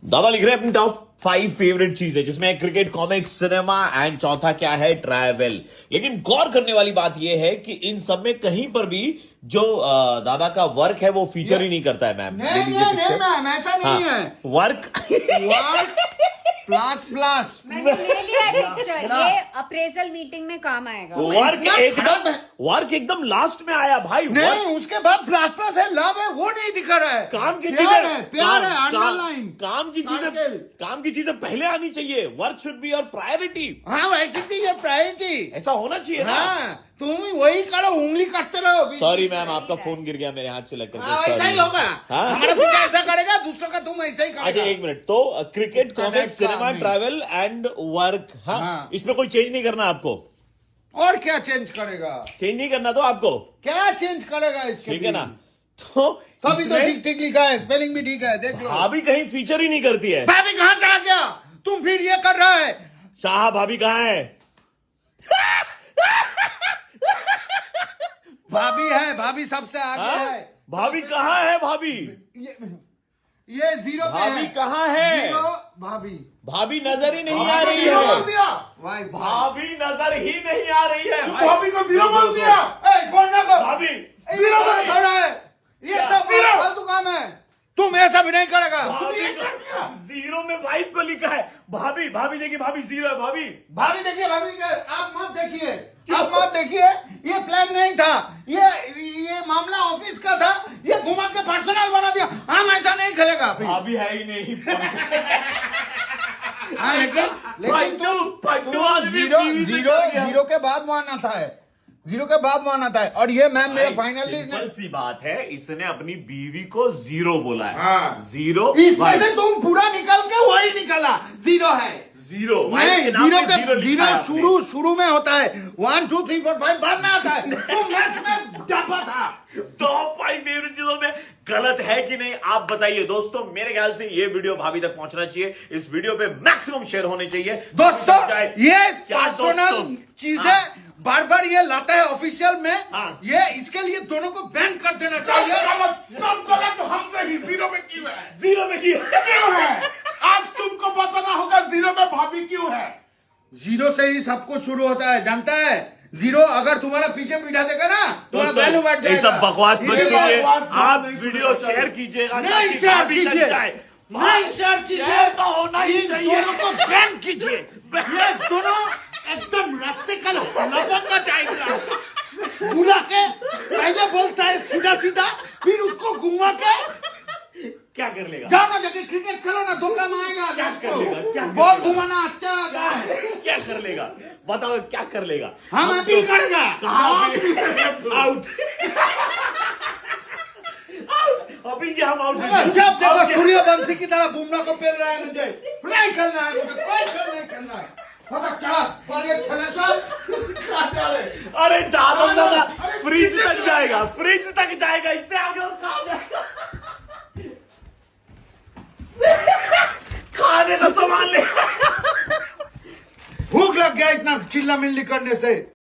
दादा लिख रहे हैं अपनी टॉप 5 फेवरेट चीजें, जिसमें है क्रिकेट, कॉमिक्स, सिनेमा एंड चौथा क्या है, ट्रैवल। लेकिन गौर करने वाली बात यह है कि इन सब में कहीं पर भी जो दादा का वर्क है वो फीचर ही नहीं करता है। मैम नहीं मैम, ऐसा नहीं है। वर्क प्लस मैंने ले लिया है पिक्चर, ये अप्रेजल मीटिंग में काम आएगा। वर्क एकदम लास्ट में आया भाई। नहीं, उसके बाद प्लस है, लव है, वो नहीं दिखा रहा है। काम की प्यार चीजें, है, प्यार है, अंडरलाइन। काम की चीजें पहले आनी चाहिए। Work should be your priority. हाँ, वैसे थी योर प्रायोरिटी। ऐसा होना चाहिए ना। हाँ, तुम वही करो, उंगली करते रहो। सॉरी मैम, आपका फोन गिर गया मेरे हाथ से लगकर। ऐसा ही होगा। हाँ? हमारा बेटा ऐसा करेगा, दूसरों का तुम ऐसा ही अच्छा करेगा। एक मिनट, तो cricket, comics, cinema, travel and work, हाँ इसमें कोई चेंज नहीं करना आपको। और क्या चेंज करेगा? चेंज नहीं करना तो आपको क्या चेंज करेगा इसके? ठीक है ना। तो सभी तो ठीक ठीक लिखा है, स्पेलिंग भी ठीक है, देख लो। भाभी कहीं फीचर ही नहीं करती है। भाभी कहाँ से आ गया? तुम फिर ये कर रहा है। शाह भाभी कहाँ है? भाभी है, भाभी सबसे आगे हाँ? है। भाभी कहाँ है? भाभी ये जीरो पे भाभी है। कहाँ है? जीरो भाभी। भाभी नजर ही नहीं आ रही जीरो बोल है। दिया। वाई भाभी नजर ही नहीं आ रही है। भाभी को जीरो बोल दिया। फोन ना कर। भाभी जीरो बोल रहा है। ये सब जीरो। फालतू काम है। तुम ऐसा भी नहीं करेगा। भाभी को जीरो में वाइफ को लिखा है। भाभी भाभी देखिए, भाभी जीरो है। भाभी भाभी देखिए, भाभी के आप मत देखिए, आप मत देखिए। ये प्लान नहीं था, ये मामला ऑफिस का था। ये घुमा के पर्सनल बना दिया। हम ऐसा नहीं खेलेगा। भाभी है ही नहीं। हाँ, लेकिन तुम जीरो के बाद वहां आता है। जीरो के बाद वहां आता है। और ये मैम मेरा फाइनली सिंपल सी बात है, इसने अपनी बीवी को जीरो बोला है। हाँ। जीरो इसमें से तुम पूरा निकल के वही निकला, जीरो है। जीरो नहीं, जीरो शुरू में होता है। 1 2 3 4 5 बाद में आता है। तो मैथ्स में डब्बा था। टॉप 5 फेवरेट चीजों में गलत है कि नहीं, आप बताइए दोस्तों। मेरे ख्याल से ये वीडियो भाभी तक पहुंचना चाहिए। इस वीडियो पे मैक्सिमम शेयर होने चाहिए दोस्तों। ये क्या पर्सनल दोस्तों? चीजें हाँ। बार बार ये लाता है ऑफिशियल में। हाँ। ये इसके लिए दोनों को बैन कर देना चाहिए। सब गलत हमसे ही। जीरो में क्यों है? जीरो में क्यों है? आज तुमको बताना होगा जीरो में भाभी क्यों है। जीरो से ही सब कुछ शुरू होता है, जानता है। जीरो अगर तुम्हारा पीछे पीछा देगा ना, तुम्हारा वैल्यू बढ़ जाएगा। ये सब बकवास मत ये कीजिए। बकवास मत आप नहीं वीडियो सुनना शेयर कीजिएगा। नहीं ताकि शेयर भाभी तक कीजिए, जाए। नहीं शेयर कीजिए। शेयर तो होना ही इन चाहिए। दोनों को बैन कीजिए। ये दोनों एकदम रास्ते का लफंगा टाइप का बुला के पहले बोलता है सीधा सीधा, फिर उसको घुमा के क्या कर लेगा? जाओ ना, जाके क्रिकेट खेलो ना, दो काम आएगा। क्या कर लेगा? क्या कर बॉल लेगा? घुमाना अच्छा आता है। क्या कर लेगा? बताओ क्या कर लेगा? हम अपील करेगा। आउट। अपील के हम आउट। जब देखो सूर्यवंशी की तरह बुमराह को पेल रहा है मुझे। नहीं खेलना है मुझे, कोई खेल नहीं खेलना है। चढ़ा और ये अरे ज्यादा फ्रिज तक जाएगा, फ्रिज तक जाएगा। इससे आगे और कहाँ जाएगा? खाने का सामान ले। भूख लग गया इतना चिल्ला मिल्ली करने से।